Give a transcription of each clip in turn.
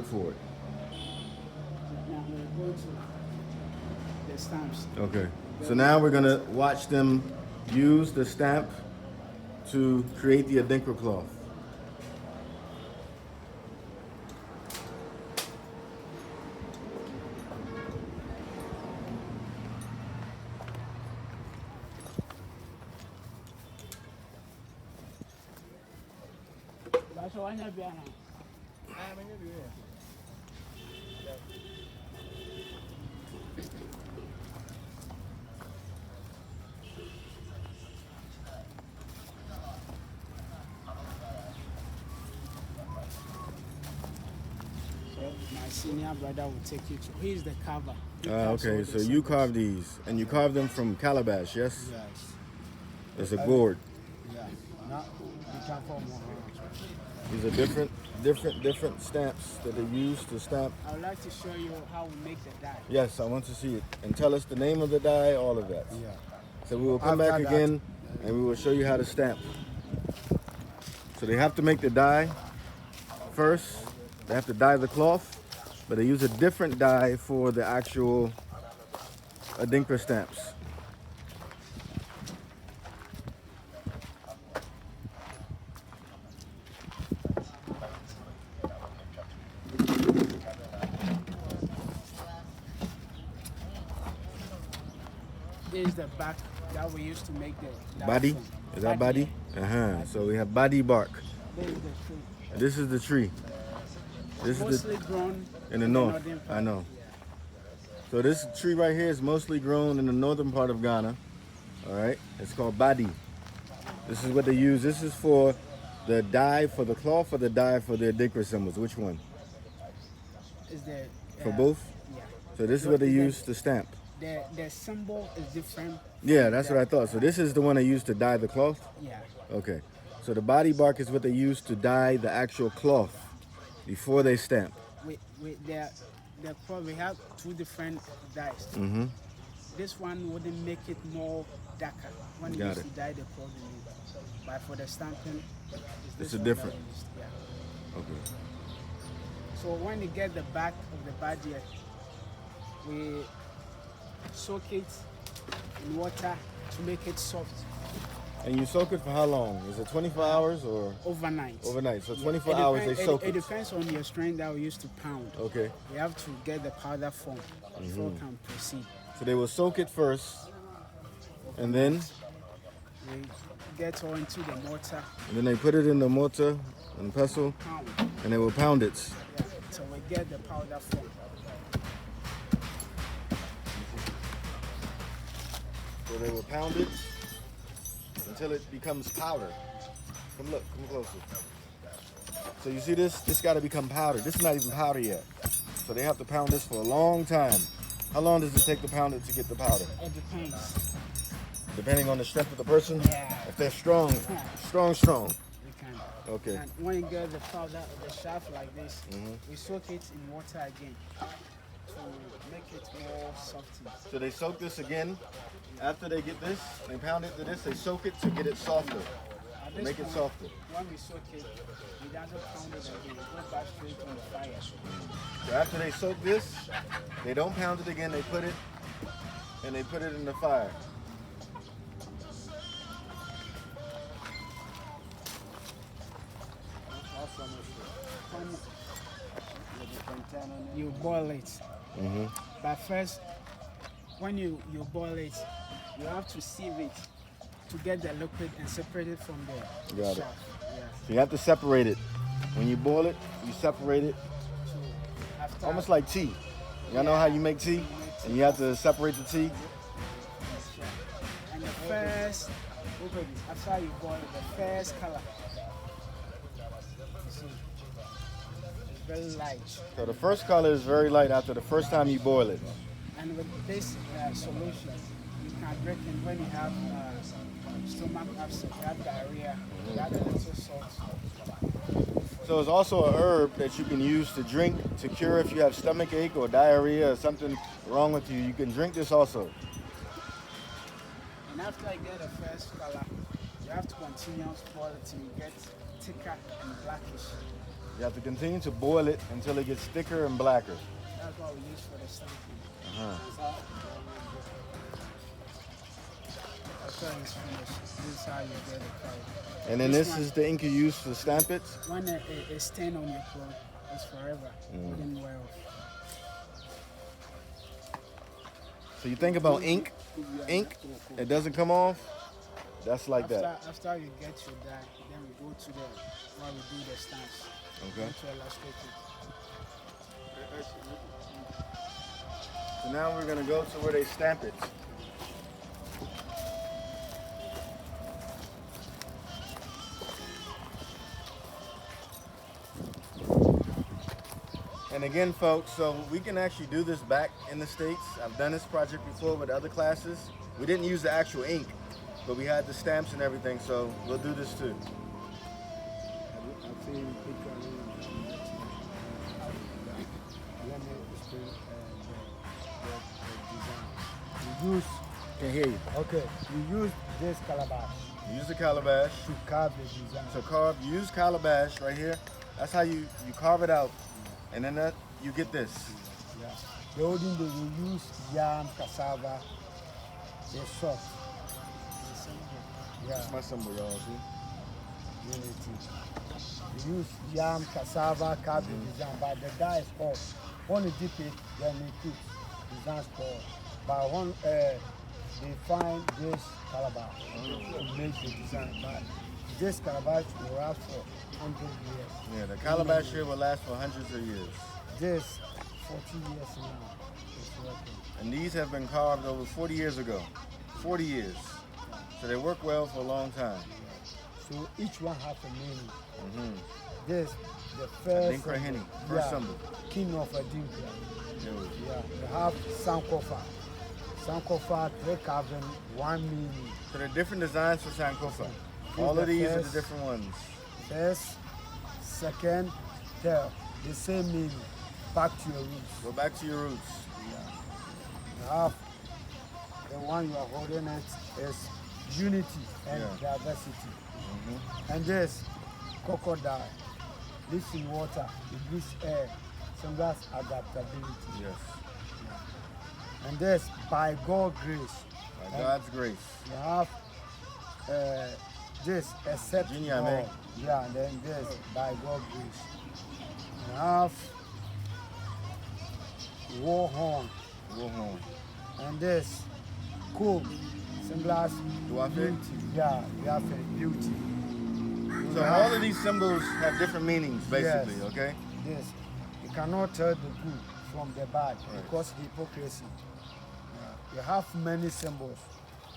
for it. Now we're going to the stamps. Okay. So now we're gonna watch them use the stamp to create the Adinkra cloth. That's why I'm here. So my senior brother will take you to. He's the carver. Okay, so you carve these, and you carve them from calabash, yes? Yes. It's a gourd. Yeah. Now we can form one. These are different stamps that they use to stamp. I would like to show you how we make the dye. Yes, I want to see it. And tell us the name of the die, all of that. Yeah. So we will come back again and we will show you how to stamp. So they have to make the dye first. They have to dye the cloth, but they use a different dye for the actual Adinkra stamps. This is the back that we used to make the dye Body? from. Is that body? So we have body bark. This is the tree. This is the tree. This is Mostly grown in the north. northern part. I know. Yeah. So this tree right here is mostly grown in the northern part of Ghana. All right, it's called badi. This is what they use. This is for the dye for the cloth or the dye for the Adinkra symbols. Which one? Is the For both? Yeah. So this is what they use to stamp. The symbol is different. Yeah, that's what I thought. So this is the one they use to dye the cloth? Yeah. Okay. So the body bark is what they use to dye the actual cloth before they stamp. With the cloth, we have two different dyes. Mm-hmm. This one wouldn't make it more darker when you Got used it. to dye the cloth in it. But for the stamping, It's this a one different. that we used. Yeah. Okay. So when you get the back of the body, we soak it in water to make it soft And you soak it for how long? Is it 24 hours or overnight. overnight? So Yeah, 24 it hours depend- they soak It it. depends on your strength that we used to pound. Okay. We have to get the powder form before we can proceed. So they will soak it first, and then We get all into the mortar, they put it in the mortar and pestle, pound, and they will pound it. yeah, so we get the powder form. So they will pound it until it becomes powder. Come look, come closer. So you see this? This got to become powder. This is not even powder yet. So they have to pound this for a long time. How long does it take to pound it to get the powder? It depends. Depending on the strength of the person? Yeah. If they're strong, strong. We can. Okay. And when you get the powder of the shaft like this, we soak it in water again to make it more softer. So they soak this again. After they get this, they pound it to this, they soak it to get it softer. At this Make it point, softer. When we soak it, we doesn't pound it again. We go back straight on the fire. So after they soak this, they don't pound it again, they put it in the fire. You boil it. But first, when you boil it, you have to sieve it to get the liquid and separate it from the Got it. shaft. Yeah. So you have to separate it. When you boil it, you separate it, So after almost like tea. Y'all know how you make tea? And you have to separate the tea? and the first, after you boil it, the first color. You see, it's very light. So the first color is very light after the first time you boil it. And with this solution, you can drink it when you have stomach upset, you have diarrhea, you add a little salt. So it's also a herb that you can use to drink to cure if you have stomach ache or diarrhea or something wrong with you. You can drink this also. And after I get the first color, you have to continue to boil it till you get thicker and blackish. You have to continue to boil it until it gets thicker and blacker. That's what we use for the stamping. Uh-huh. After it's finished, this is how you get the color. And then this is the ink you use to stamp it? When it stain on your cloth, it's forever. It didn't wear off. So you think about ink, it doesn't come off, that's like that. After you get your dye, then we go to the, where we do the stamps. Okay. To illustrate it. So now we're gonna go to where they stamp it. And again, folks, so we can actually do this back in the States. I've done this project before with other classes. We didn't use the actual ink, but we had the stamps and everything, so we'll do this too. Can hear you. Okay, you use this calabash Use the calabash. to carve the design. So carve, use calabash right here. That's how you carve it out. And then you get this. Yeah. The olden days we use yam, cassava, they're soft. Yeah, That's my symbol, y'all. See? unity. We use yam, cassava, carve the design, but the dye is hot. When you dip it, then you cook. Design spoil. But when they find this calabash to make the design, but this calabash will last for 100 years. Yeah, the calabash here will last for hundreds of years. This 40 years now is working. And these have been carved over 40 years ago. 40 years. So they work well for a long time. So each one has a meaning. Mm-hmm. This, the first Adinkra Henny, first symbol. king of Adinkra. There we go. Yeah, they have Sankofa. Sankofa, three carving, one meaning. So there are different designs for Sankofa. All of these are the different ones. First, second, third, the same meaning. Back to your roots. Go back to your roots. You have the one you are holding it is unity and diversity. Mm-hmm. And this crocodile lives in water, it breathes air, symbols adaptability. Yes. And this by God's grace. By God's grace. You have this except Virginia, God. man. Yeah, and then this by God's grace. You have war horn, Wuhan. and this cool symbols Duafe? beauty. Yeah, you have a beauty. So all of these symbols have different meanings, basically, Yes. okay? This you cannot tell the good from the bad Right. because hypocrisy. You have many symbols.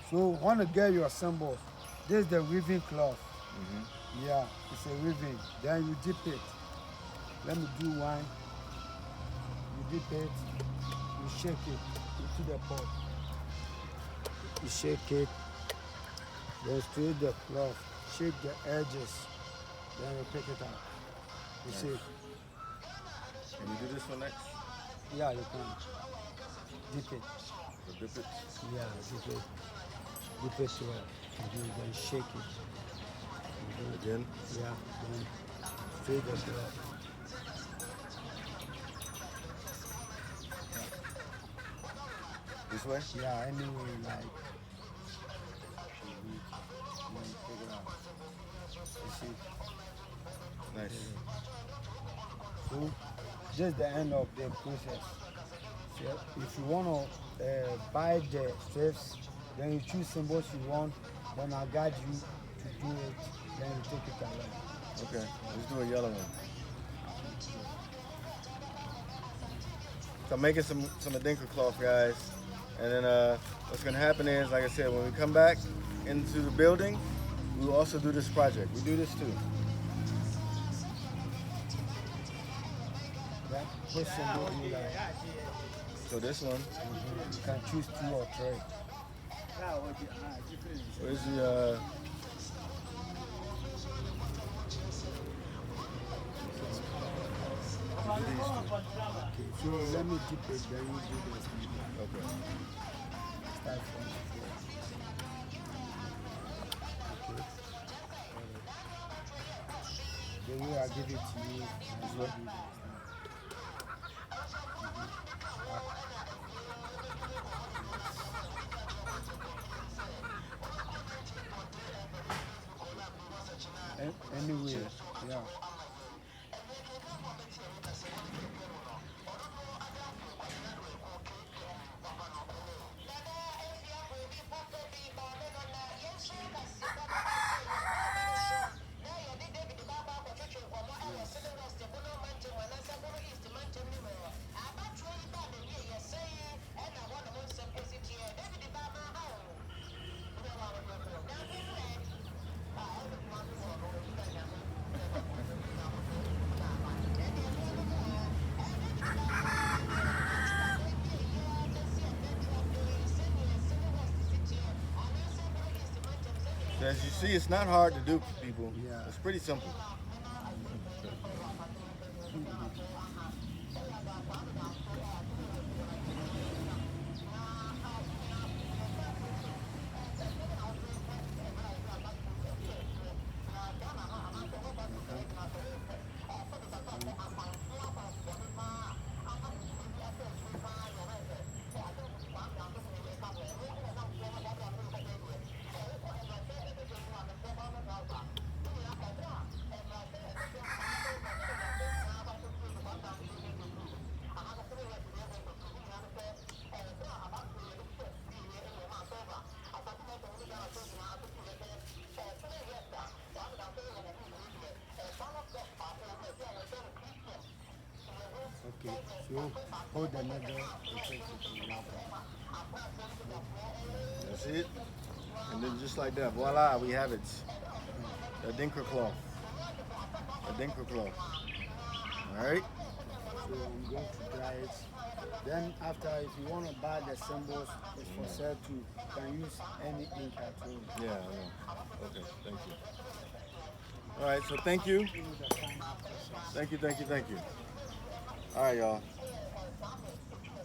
So when you get your symbols, this is the weaving cloth. Mm-hmm. Yeah, it's a weaving. Then you dip it. Let me do one. You dip it, you shake it into the pot. You shake it, then straight the cloth, shake the edges, then you pick it up. You Nice. see? Can you do this one next? Yeah, you can dip it. So dip it. Yeah, dip it. Dip it to it. And then shake it. And then, Again. yeah, then straight the cloth. This way? Yeah, anyway, like. Then take it out. You see? Nice. So, this is the end of the process. So, if you want to buy the strips, then you choose symbols you want, then I'll guide you to do it, then you take it along. Okay, let's do a yellow one. So I'm making some Adinkra cloth, guys. And then what's gonna happen is, like I said, when we come back into the building, we will also do this project. We do this too. Yeah? Which symbol you like? So this one, You can choose 2 or 3. where's the Okay, so let me dip it, then you do this. okay. Start from here. Okay. The way I give it to you. This way? Anyway, yeah. So as you see, it's not hard to do, people. Yeah. It's pretty simple. Okay. So hold the middle. Protect it from water. That's it. And then just like that, voila, we have it. The Adinkra cloth. Adinkra cloth. All right. So I'm going to dry it. Then after, if you want to buy the symbols, it's for sale too. You can use any ink at home. Yeah, I know. Okay, thank you. All right, so thank you. Do the final process. Thank you. All right, y'all.